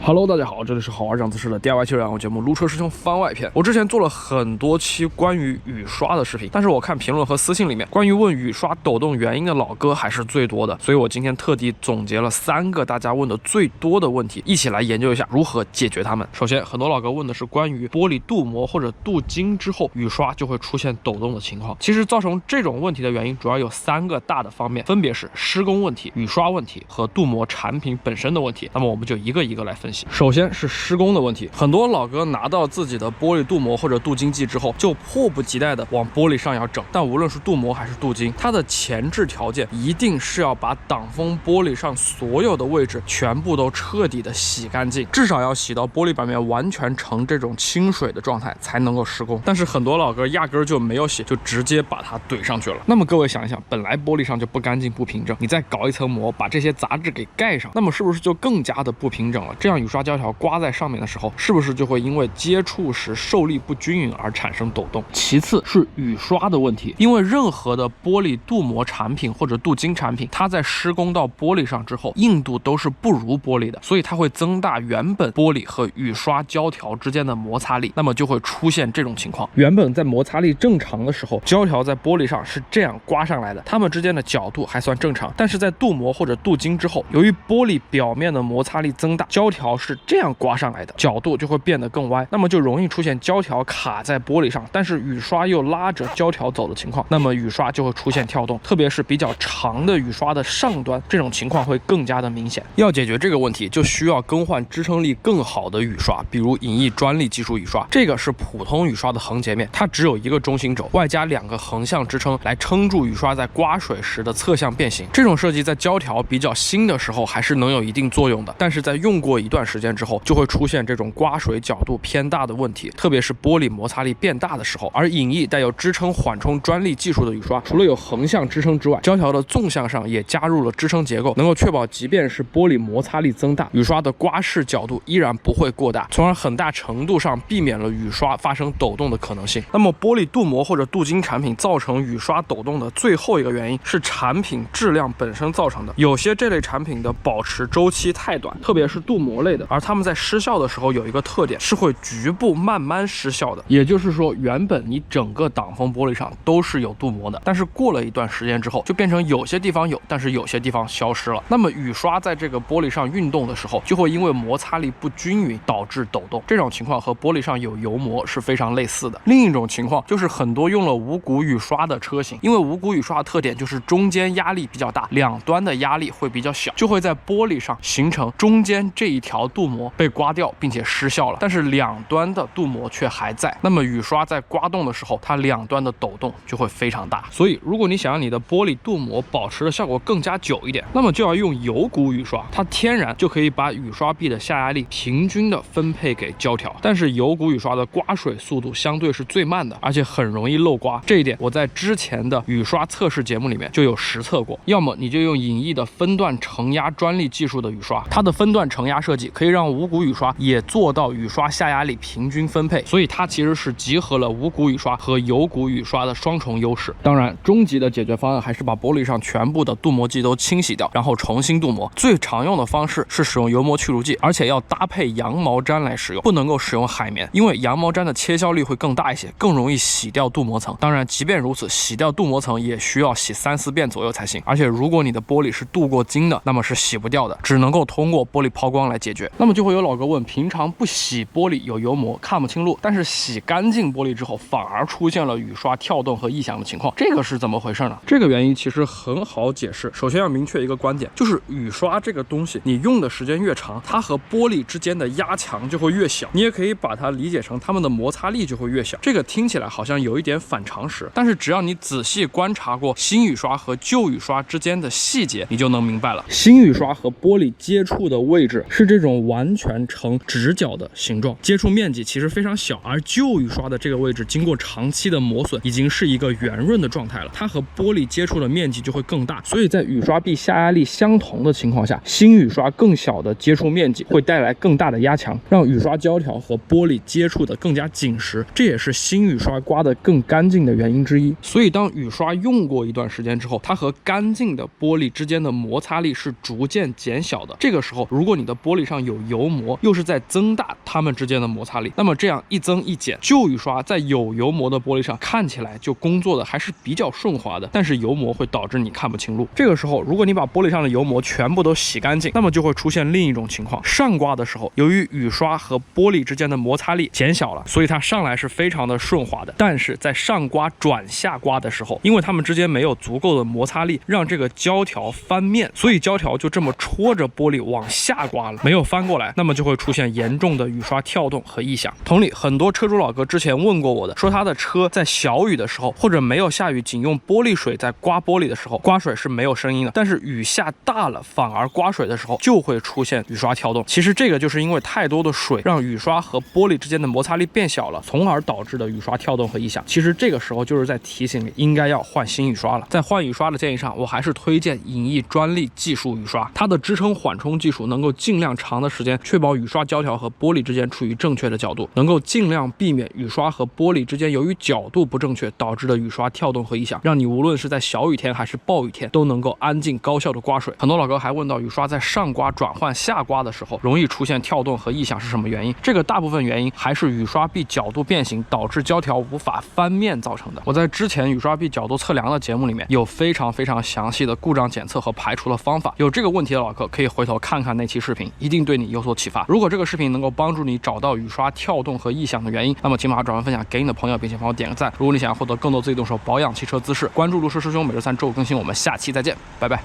Hello， 大家好，这里是好玩长姿势的 DIY 汽车养护节目《撸车师兄番外篇》。我之前做了很多期关于雨刷的视频，但是我看评论和私信里面关于问雨刷抖动原因的老哥还是最多的，所以我今天特地总结了3个大家问的最多的问题，一起来研究一下如何解决它们。首先，很多老哥问的是关于玻璃镀膜或者镀金之后雨刷就会出现抖动的情况。其实造成这种问题的原因主要有3个大的方面，分别是施工问题、雨刷问题和镀膜产品本身的问题。那么我们就一个一个来分析。首先是施工的问题，很多老哥拿到自己的玻璃镀膜或者镀金剂之后，就迫不及待的往玻璃上要整。但无论是镀膜还是镀金，它的前置条件一定是要把挡风玻璃上所有的位置全部都彻底的洗干净，至少要洗到玻璃表面完全呈这种清水的状态才能够施工。但是很多老哥压根就没有洗，就直接把它怼上去了。那么各位想一想，本来玻璃上就不干净不平整，你再搞一层膜把这些杂质给盖上，那么是不是就更加的不平整了？这样雨刷胶条刮在上面的时候，是不是就会因为接触时受力不均匀而产生抖动？其次是雨刷的问题，因为任何的玻璃镀膜产品或者镀金产品，它在施工到玻璃上之后，硬度都是不如玻璃的，所以它会增大原本玻璃和雨刷胶条之间的摩擦力，那么就会出现这种情况。原本在摩擦力正常的时候，胶条在玻璃上是这样刮上来的，它们之间的角度还算正常，但是在镀膜或者镀金之后，由于玻璃表面的摩擦力增大，胶条是这样刮上来的，角度就会变得更歪，那么就容易出现胶条卡在玻璃上，但是雨刷又拉着胶条走的情况，那么雨刷就会出现跳动，特别是比较长的雨刷的上端，这种情况会更加的明显。要解决这个问题，就需要更换支撑力更好的雨刷，比如影翼专利技术雨刷。这个是普通雨刷的横截面，它只有一个中心轴，外加2个横向支撑来撑住雨刷在刮水时的侧向变形。这种设计在胶条比较新的时候还是能有一定作用的，但是在用过一段时间之后，就会出现这种刮水角度偏大的问题，特别是玻璃摩擦力变大的时候。而影翼带有支撑缓冲专利技术的雨刷，除了有横向支撑之外，胶条的纵向上也加入了支撑结构，能够确保即便是玻璃摩擦力增大，雨刷的刮拭角度依然不会过大，从而很大程度上避免了雨刷发生抖动的可能性。那么玻璃镀膜或者镀金产品造成雨刷抖动的最后一个原因是产品质量本身造成的。有些这类产品的保持周期太短，特别是镀膜类的，而它们在失效的时候有一个特点，是会局部慢慢失效的。也就是说，原本你整个挡风玻璃上都是有镀膜的，但是过了一段时间之后，就变成有些地方有，但是有些地方消失了。那么雨刷在这个玻璃上运动的时候，就会因为摩擦力不均匀导致抖动。这种情况和玻璃上有油膜是非常类似的。另一种情况就是很多用了无骨雨刷的车型，因为无骨雨刷的特点就是中间压力比较大，两端的压力会比较小，就会在玻璃上形成中间这一条镀膜被刮掉并且失效了，但是两端的镀膜却还在。那么雨刷在刮动的时候，它两端的抖动就会非常大。所以如果你想让你的玻璃镀膜保持的效果更加久一点，那么就要用有骨雨刷，它天然就可以把雨刷臂的下压力平均的分配给胶条。但是有骨雨刷的刮水速度相对是最慢的，而且很容易漏刮，这一点我在之前的雨刷测试节目里面就有实测过。要么你就用影翼的分段承压专利技术的雨刷，它的分段承压设计可以让无骨雨刷也做到雨刷下压力平均分配，所以它其实是集合了无骨雨刷和有骨雨刷的双重优势。当然，终极的解决方案还是把玻璃上全部的镀膜剂都清洗掉，然后重新镀膜。最常用的方式是使用油膜去除剂，而且要搭配羊毛毡来使用，不能够使用海绵，因为羊毛毡的切削力会更大一些，更容易洗掉镀膜层。当然，即便如此，洗掉镀膜层也需要洗3-4遍左右才行。而且如果你的玻璃是镀过金的，那么是洗不掉的，只能够通过玻璃抛光来解决。那么就会有老哥问，平常不洗玻璃有油膜看不清路，但是洗干净玻璃之后反而出现了雨刷跳动和异响的情况，这个是怎么回事呢？这个原因其实很好解释。首先要明确一个观点，就是雨刷这个东西，你用的时间越长，它和玻璃之间的压强就会越小。你也可以把它理解成它们的摩擦力就会越小。这个听起来好像有一点反常识，但是只要你仔细观察过新雨刷和旧雨刷之间的细节，你就能明白了。新雨刷和玻璃接触的位置是这种完全呈直角的形状，接触面积其实非常小，而旧雨刷的这个位置经过长期的磨损，已经是一个圆润的状态了，它和玻璃接触的面积就会更大。所以在雨刷臂下压力相同的情况下，新雨刷更小的接触面积会带来更大的压强，让雨刷胶条和玻璃接触的更加紧实，这也是新雨刷刮得更干净的原因之一。所以当雨刷用过一段时间之后，它和干净的玻璃之间的摩擦力是逐渐减小的。这个时候，如果你的玻璃上上有油膜，又是在增大它们之间的摩擦力。那么这样一增一减，旧雨刷在有油膜的玻璃上看起来就工作的还是比较顺滑的，但是油膜会导致你看不清路。这个时候，如果你把玻璃上的油膜全部都洗干净，那么就会出现另一种情况：上刮的时候，由于雨刷和玻璃之间的摩擦力减小了，所以它上来是非常的顺滑的。但是在上刮转下刮的时候，因为它们之间没有足够的摩擦力，让这个胶条翻面，所以胶条就这么戳着玻璃往下刮了，没有翻过来，那么就会出现严重的雨刷跳动和异响。同理，很多车主老哥之前问过我的，说他的车在小雨的时候，或者没有下雨，仅用玻璃水在刮玻璃的时候，刮水是没有声音的，但是雨下大了，反而刮水的时候就会出现雨刷跳动。其实这个就是因为太多的水让雨刷和玻璃之间的摩擦力变小了，从而导致的雨刷跳动和异响。其实这个时候就是在提醒你应该要换新雨刷了。在换雨刷的建议上，我还是推荐影艺专利技术雨刷，它的支撑缓冲技术能够尽量长的时间确保雨刷胶条和玻璃之间处于正确的角度，能够尽量避免雨刷和玻璃之间由于角度不正确导致的雨刷跳动和异响，让你无论是在小雨天还是暴雨天都能够安静高效的刮水。很多老哥还问到雨刷在上刮转换下刮的时候容易出现跳动和异响是什么原因？这个大部分原因还是雨刷臂角度变形导致胶条无法翻面造成的。我在之前雨刷臂角度测量的节目里面有非常详细的故障检测和排除的方法，有这个问题的老客可以回头看看那期视频，一定对你有所启发。如果这个视频能够帮助你找到雨刷跳动和异响的原因，那么请把它转发分享给你的朋友，并且帮我点个赞。如果你想要获得更多自己动手保养汽车知识，关注路车师兄，每周3、周5更新。我们下期再见，拜拜。